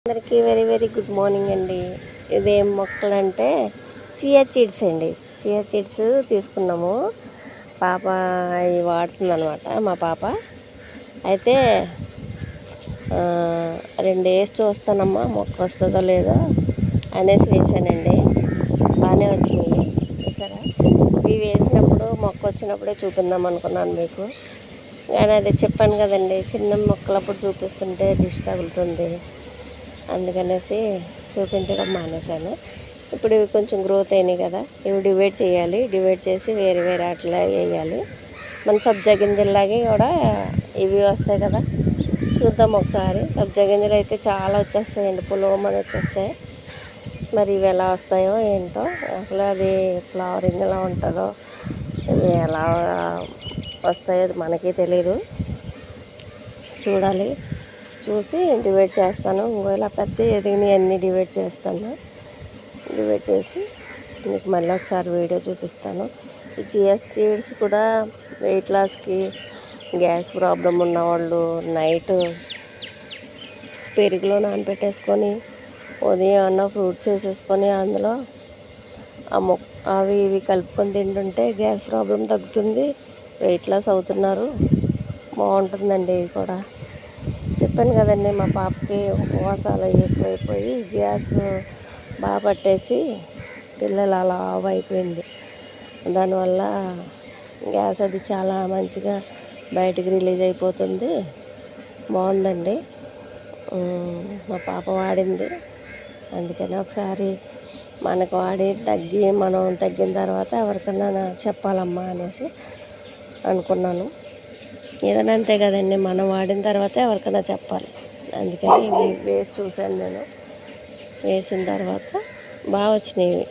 అందరికీ very very good morning అండి. ఇదేం మొక్కలు అంటే చియా సీడ్స్ అండి. చియా సీడ్స్ తీసుకున్నాము. పాప ఇవి వాడుతుంది అనమాట మా పాప. అయితే 2 వేసి చూస్తానమ్మా మొక్క వస్తుందో లేదో అనేసి వేసానండి. బాగానే వచ్చినాయి చూసారా. ఇవి వేసినప్పుడు మొక్క వచ్చినప్పుడే చూపిందాం అనుకున్నాను మీకు. కానీ అది చెప్పాను కదండి, చిన్న మొక్కలప్పుడు చూపిస్తుంటే దిష్టి తగులుతుంది, అందుకనేసి చూపించడం మానేశాను. ఇప్పుడు ఇవి కొంచెం గ్రోత్ అయినాయి కదా, ఇవి డివైడ్ చేయాలి. డివైడ్ చేసి వేరే వేరే అట్లా వేయాలి. మన సబ్జా గింజల్లాగే కూడా ఇవి వస్తాయి కదా, చూద్దాం ఒకసారి. సబ్జా గింజలు అయితే చాలా వచ్చేస్తాయండి, పులోమని వచ్చేస్తాయి. మరి ఇవి ఎలా వస్తాయో ఏంటో, అసలు అది ఫ్లవరింగ్ ఎలా ఉంటుందో, ఇవి ఎలా వస్తాయో అది మనకి తెలీదు. చూడాలి, చూసి డివైడ్ చేస్తాను. ఇలా పెద్ద ఎదిగినవి అన్నీ డివైడ్ చేస్తాను. డివైడ్ చేసి మీకు మళ్ళీ ఒకసారి వీడియో చూపిస్తాను. ఈ చియా సీడ్స్ కూడా వెయిట్ లాస్కి, గ్యాస్ ప్రాబ్లం ఉన్నవాళ్ళు నైట్ పెరుగులో నానబెట్టేసుకొని ఉదయం అన్న ఫ్రూట్స్ వేసేసుకొని అందులో అవి ఇవి కలుపుకొని తింటుంటే గ్యాస్ ప్రాబ్లం తగ్గుతుంది. వెయిట్ లాస్ అవుతున్నారు, బాగుంటుందండి. ఇది కూడా చెప్పాను కదండి, మా పాపకి ఉపవాసాలు ఎక్కువైపోయి గ్యాస్ బాగా పట్టేసి పిల్లలు అలా అయిపోయింది. దానివల్ల గ్యాస్ అది చాలా మంచిగా బయటికి రిలీజ్ అయిపోతుంది. బాగుందండి, మా పాప వాడింది. అందుకని ఒకసారి మనకు వాడి మనం తగ్గిన తర్వాత ఎవరికన్నా చెప్పాలమ్మా అనేసి అనుకున్నాను. ఏదైనా అంతే కదండి, మనం వాడిన తర్వాత ఎవరికైనా చెప్పాలి. అందుకని ఇవి వేసి చూశాను నేను. వేసిన తర్వాత బాగా వచ్చినాయి.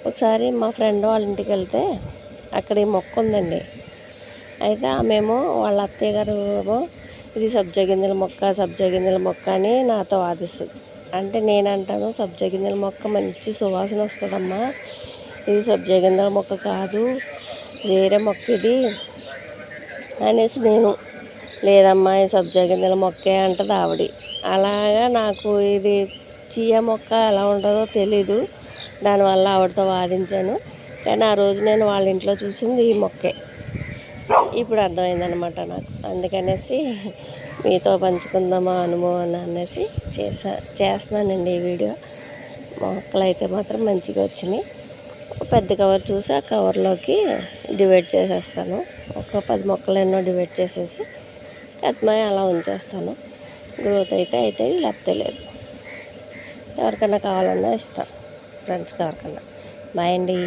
ఒకసారి మా ఫ్రెండ్ వాళ్ళ ఇంటికి వెళ్తే అక్కడ ఈ మొక్క ఉందండి. అయితే ఆమెమో వాళ్ళ అత్తయ్య గారు ఏమో ఇది సబ్జా గింజల మొక్క అని నాతో వాదిస్తుంది. అంటే నేనంటాను, సబ్జా గింజల మొక్క మంచి సువాసన వస్తుందమ్మా, ఇది సబ్జా గింజల మొక్క కాదు, వేరే మొక్క ఇది అనేసి నేను, లేదమ్మా ఈ సబ్జా గింజల మొక్కే అంటది ఆవిడ. అలాగా నాకు ఇది చియా మొక్క ఎలా ఉంటుందో తెలీదు, దానివల్ల ఆవిడతో వాదించాను. కానీ ఆ రోజు నేను వాళ్ళ ఇంట్లో చూసింది ఈ మొక్కే. ఇప్పుడు అర్థమైందనమాట నాకు. అందుకనేసి మీతో పంచుకుందామా అనుభవం అనేసి చేస్తున్నానండి ఈ వీడియో. మొక్కలు అయితే మాత్రం మంచిగా వచ్చినాయి. పెద్ద కవర్ చూసి ఆ కవర్లోకి డివైడ్ చేసేస్తాను. ఒక 10 మొక్కలెన్నో డివైడ్ చేసేసి అత్మాయి అలా ఉంచేస్తాను. గ్రోత్ అయితే లేకపోతే లేదు. ఎవరికైనా కావాలన్నా ఇస్తాను, ఫ్రెండ్స్కి ఎవరికన్నా. బాయ్ అండి.